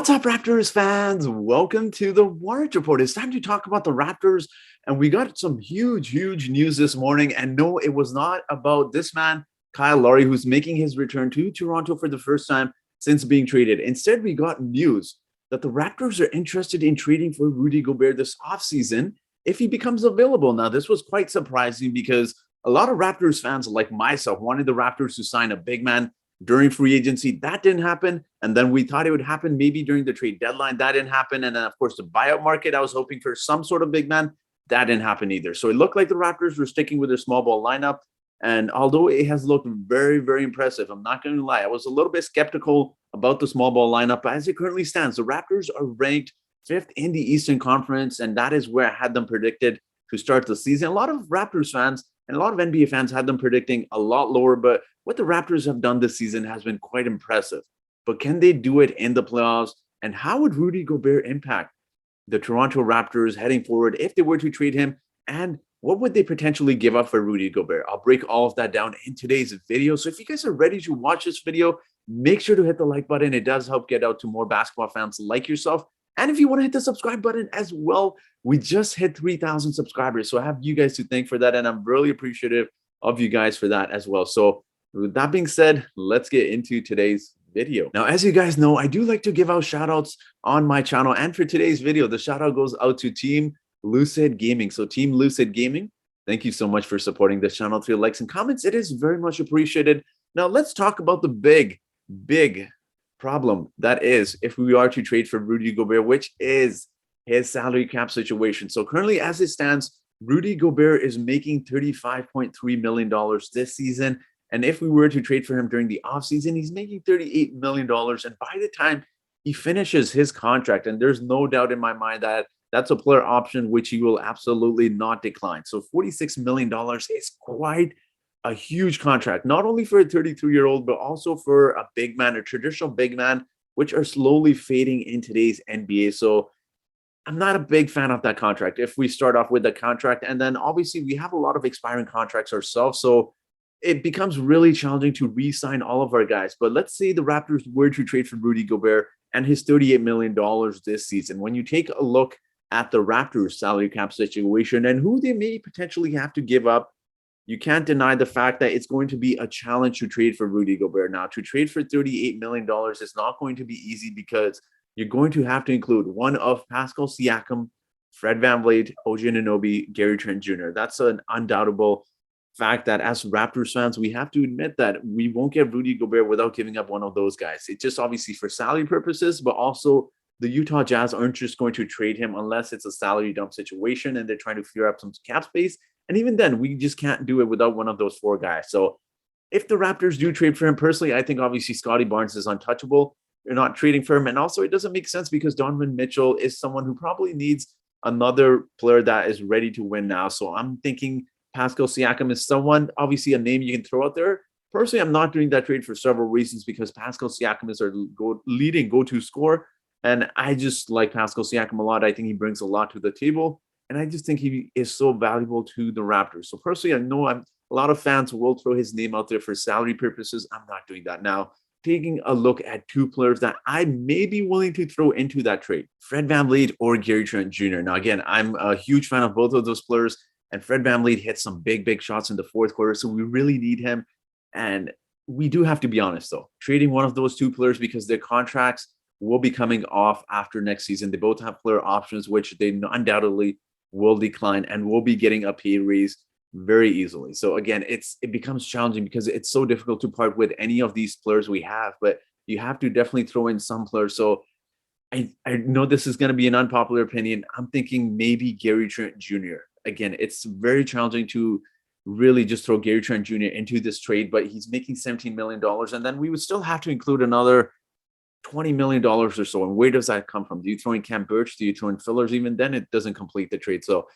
What's up, Raptors fans? Welcome to the Warriors Report. It's time to talk about the Raptors, and we got some huge news this morning. And no, it was not about this man, Kyle Lowry, who's making his return to Toronto for the first time since being traded. Instead, we got news that the Raptors are interested in trading for Rudy Gobert this offseason if he becomes available. Now, this was quite surprising because a lot of Raptors fans, like myself, wanted the Raptors to sign a big man during free agency. That didn't happen. And then we thought it would happen maybe during the trade deadline. That didn't happen. And then, of course, the buyout market, I was hoping for some sort of big man. That didn't happen either. So it looked like the Raptors were sticking with their small ball lineup. And although it has looked very impressive, I'm not going to lie, I was a little bit skeptical about the small ball lineup. But as it currently stands, the Raptors are ranked fifth in the Eastern Conference. And that is where I had them predicted to start the season. A lot of Raptors fans and a lot of NBA fans had them predicting a lot lower, but what the Raptors have done this season has been quite impressive. But can they do it in the playoffs? And how would Rudy Gobert impact the Toronto Raptors heading forward if they were to trade him? And what would they potentially give up for Rudy Gobert? I'll break all of that down in today's video. So if you guys are ready to watch this video, make sure to hit the like button. It does help get out to more basketball fans like yourself. And if you want to hit the subscribe button as well, we just hit 3,000 subscribers. So I have you guys to thank for that. And I'm really appreciative of you guys for that as well. So with that being said, let's get into today's video. Now, as you guys know, I do like to give out shout outs on my channel. And for today's video, the shout out goes out to Team Lucid Gaming. So Team Lucid Gaming, thank you so much for supporting this channel through likes and comments. It is very much appreciated. Now let's talk about the big problem that is if we are to trade for Rudy Gobert, which is his salary cap situation. So currently, as it stands, Rudy Gobert is making $35.3 million this season. And if we were to trade for him during the offseason, he's making $38 million. And by the time he finishes his contract, and there's no doubt in my mind that that's a player option, which he will absolutely not decline. So $46 million is quite a huge contract, not only for a 33-year-old, but also for a big man, a traditional big man, which are slowly fading in today's NBA. So I'm not a big fan of that contract. If we start off with the contract, and then obviously we have a lot of expiring contracts ourselves. So it becomes really challenging to re-sign all of our guys. But let's say the Raptors were to trade for Rudy Gobert and his $38 million this season. When you take a look at the Raptors salary cap situation and who they may potentially have to give up, you can't deny the fact that it's going to be a challenge to trade for Rudy Gobert. Now, to trade for $38 million is not going to be easy because you're going to have to include one of Pascal Siakam, Fred VanVleet, OG Anunoby, Gary Trent Jr. That's an undoubtable fact that as Raptors fans, we have to admit that we won't get Rudy Gobert without giving up one of those guys. It's just obviously for salary purposes, but also the Utah Jazz aren't just going to trade him unless it's a salary dump situation and they're trying to clear up some cap space. And even then, we just can't do it without one of those four guys. So if the Raptors do trade for him, personally, I think obviously Scotty Barnes is untouchable. You're not trading for him. And also it doesn't make sense because Donovan Mitchell is someone who probably needs another player that is ready to win now. So I'm thinking Pascal Siakam is someone, obviously a name you can throw out there. Personally, I'm not doing that trade for several reasons because Pascal Siakam is our leading go-to scorer. And I just like Pascal Siakam a lot. I think he brings a lot to the table. And I just think he is so valuable to the Raptors. So personally, I know a lot of fans will throw his name out there for salary purposes. I'm not doing that. Now, taking a look at two players that I may be willing to throw into that trade, Fred VanVleet or Gary Trent Jr. Now, again, I'm a huge fan of both of those players. And Fred VanVleet hit some big shots in the fourth quarter. So we really need him. And we do have to be honest, though. Trading one of those two players because their contracts will be coming off after next season. They both have player options, which they undoubtedly will decline and will be getting a pay raise very easily. So again, it becomes challenging because it's so difficult to part with any of these players we have, but you have to definitely throw in some players. So I know this is going to be an unpopular opinion. I'm thinking maybe Gary Trent Jr. Again, it's very challenging to really just throw Gary Trent Jr. into this trade, but he's making $17 million. And then we would still have to include another $20 million or so. And where does that come from? Do you throw in Cam Birch? Do you throw in fillers? Even then, it doesn't complete the trade. So,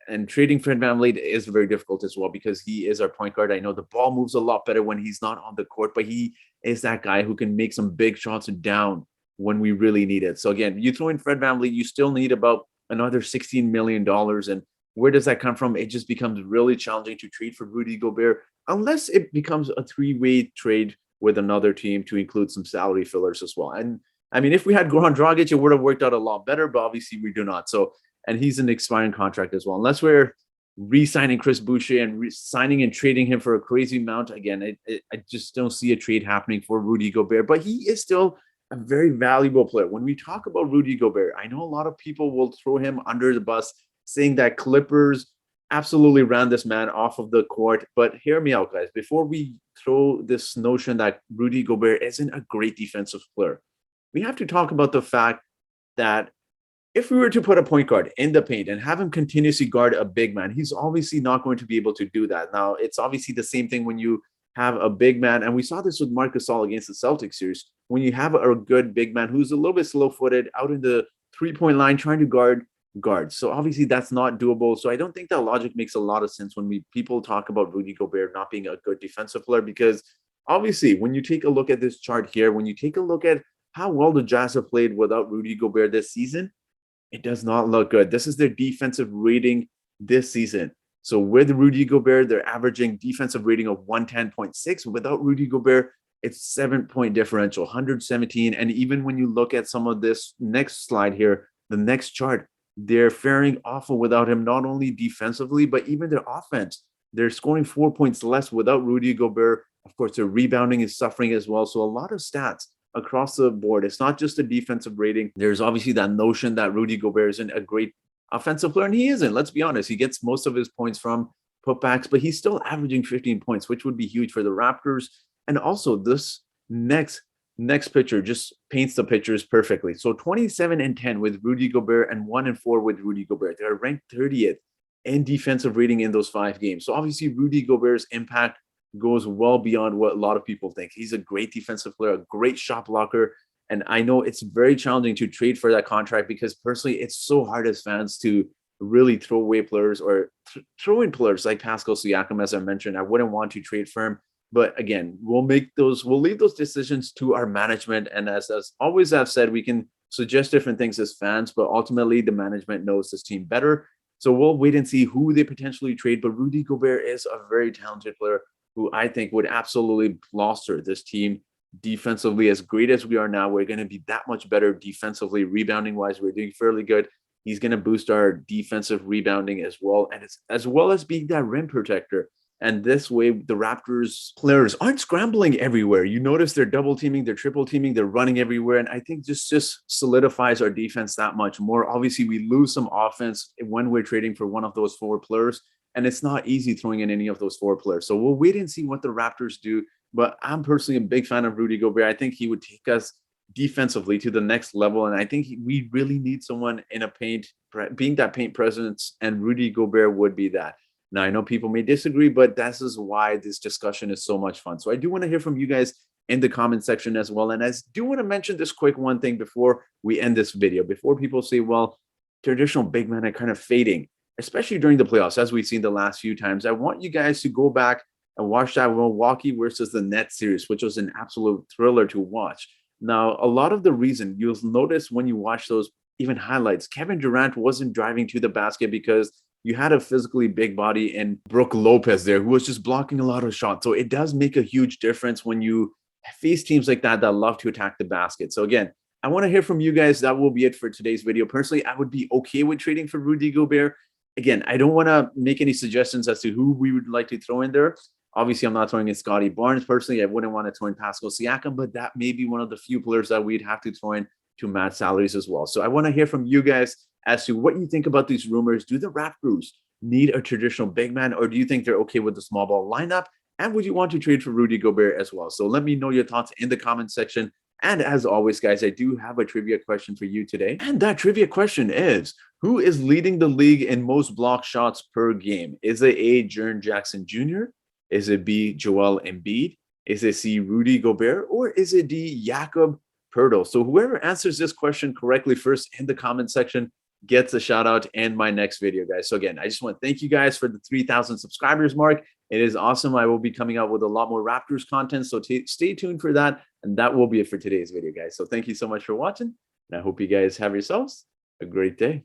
and trading Fred VanVleet is very difficult as well because he is our point guard. I know the ball moves a lot better when he's not on the court, but he is that guy who can make some big shots and down when we really need it. So again, you throw in Fred VanVleet, you still need about another $16 million. And where does that come from? It just becomes really challenging to trade for Rudy Gobert unless it becomes a three-way trade with another team to include some salary fillers as well. And I mean, if we had Goran Dragic, it would have worked out a lot better, but obviously we do not. So, and he's an expiring contract as well. Unless we're re-signing Chris Boucher and signing and trading him for a crazy amount, again, I just don't see a trade happening for Rudy Gobert. But he is still a very valuable player. When we talk about Rudy Gobert, I know a lot of people will throw him under the bus, saying that Clippers absolutely ran this man off of the court. But hear me out, guys. Before we throw this notion that Rudy Gobert isn't a great defensive player, we have to talk about the fact that if we were to put a point guard in the paint and have him continuously guard a big man, he's obviously not going to be able to do that. Now, it's obviously the same thing when you have a big man, and we saw this with Marc Gasol against the Celtics series. When you have a good big man who's a little bit slow-footed out in the three-point line trying to guard guards. So obviously that's not doable. So I don't think that logic makes a lot of sense when people talk about Rudy Gobert not being a good defensive player, because obviously when you take a look at this chart here, when you take a look at how well the Jazz have played without Rudy Gobert this season, it does not look good. This is their defensive rating this season. So with Rudy Gobert, they're averaging defensive rating of 110.6. Without Rudy Gobert, it's 7-point differential, 117. And even when you look at some of this next slide here, the next chart, they're faring awful without him, not only defensively, but even their offense. They're scoring 4 points less without Rudy Gobert. Of course, their rebounding is suffering as well. So a lot of stats across the board. It's not just a defensive rating. There's obviously that notion that Rudy Gobert isn't a great offensive player, and he isn't. Let's be honest. He gets most of his points from putbacks, but he's still averaging 15 points, which would be huge for the Raptors. And also, this next picture just paints the pictures perfectly. So 27-10 with Rudy Gobert and 1-4 with Rudy Gobert. They're ranked 30th in defensive rating in those 5 games. So obviously, Rudy Gobert's impact goes well beyond what a lot of people think. He's a great defensive player, a great shot blocker. And I know it's very challenging to trade for that contract, because personally, it's so hard as fans to really throw away players or throw in players like Pascal Siakam, as I mentioned. I wouldn't want to trade for him. But again, we'll leave those decisions to our management. And as always I've said, we can suggest different things as fans, but ultimately the management knows this team better. So we'll wait and see who they potentially trade. But Rudy Gobert is a very talented player who I think would absolutely bolster this team defensively. As great as we are now, we're going to be that much better defensively. Rebounding wise, we're doing fairly good. He's going to boost our defensive rebounding as well, and it's as well as being that rim protector. And this way, the Raptors players aren't scrambling everywhere. You notice they're double teaming, they're triple teaming, they're running everywhere. And I think this just solidifies our defense that much more. Obviously, we lose some offense when we're trading for one of those 4 players. And it's not easy throwing in any of those 4 players. So we'll wait and see what the Raptors do. But I'm personally a big fan of Rudy Gobert. I think he would take us defensively to the next level. And I think we really need someone in a paint, being that paint presence. And Rudy Gobert would be that. Now, I know people may disagree, but this is why this discussion is so much fun. So I do want to hear from you guys in the comment section as well. And I do want to mention this quick one thing before we end this video, before people say, well, traditional big men are kind of fading, especially during the playoffs, as we've seen the last few times. I want you guys to go back and watch that Milwaukee versus the Nets series, which was an absolute thriller to watch. Now, a lot of the reason you'll notice when you watch those even highlights, Kevin Durant wasn't driving to the basket because you had a physically big body in Brook Lopez there who was just blocking a lot of shots. So it does make a huge difference when you face teams like that love to attack the basket. So again, I want to hear from you guys. That will be it for today's video. Personally, I would be okay with trading for Rudy Gobert. Again, I don't want to make any suggestions as to who we would like to throw in there. Obviously, I'm not throwing in Scotty Barnes. Personally, I wouldn't want to throw in Pascal Siakam, but that may be one of the few players that we'd have to throw in to match salaries as well. So I want to hear from you guys as to what you think about these rumors. Do the Raptors need a traditional big man, or do you think they're okay with the small ball lineup? And would you want to trade for Rudy Gobert as well? So let me know your thoughts in the comment section. And as always, guys, I do have a trivia question for you today. And that trivia question is, who is leading the league in most block shots per game? Is it A, Jaren Jackson Jr.? Is it B, Joel Embiid? Is it C, Rudy Gobert? Or is it D, Jakob Poeltl? So whoever answers this question correctly first in the comment section gets a shout out in my next video, guys. So again, I just want to thank you guys for the 3,000 subscribers mark. It is awesome. I will be coming out with a lot more Raptors content, so stay tuned for that. And that will be it for today's video, guys. So thank you so much for watching, and I hope you guys have yourselves a great day.